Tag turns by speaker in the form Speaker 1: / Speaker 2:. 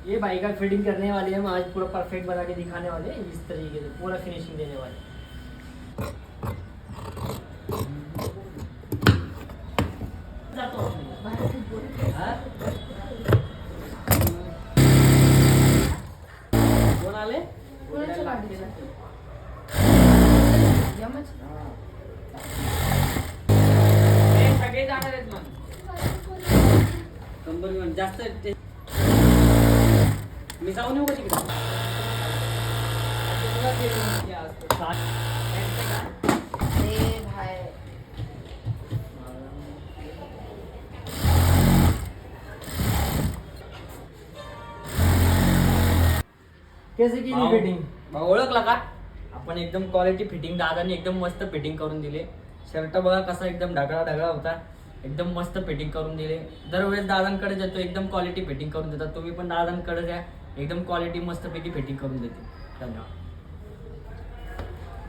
Speaker 1: ये भाई का फिटिंग करने वाले हम आज पूरा परफेक्ट बना के दिखाने वाले हैं इस तरीके से पूरा फिनिशिंग देने वाले। कोण आले?
Speaker 2: कोणाच्या गाडीला? यमच.
Speaker 1: सगळे जाणार आहेत मग कंबर घेऊन जास्त मी जाऊन येऊ का तिकडे?
Speaker 2: ए भाई.
Speaker 1: कैसे की
Speaker 3: भाऊ.
Speaker 1: फिटिंग?
Speaker 3: भाऊ ओळखला का? आपण एकदम क्वालिटी फिटिंग दादाने एकदम मस्त फिटिंग करून दिले. शर्ट बघा कसा एकदम ढगळा ढगळा होता. एकदम मस्त फिटिंग करून दिले. दरवेळेस दादांकडे जातो एकदम क्वालिटी फिटिंग करून देतात. तुम्ही पण दादांकडे द्या एकदम क्वालिटी मस्त पैकी फिटिंग करून देते. धन्यवाद.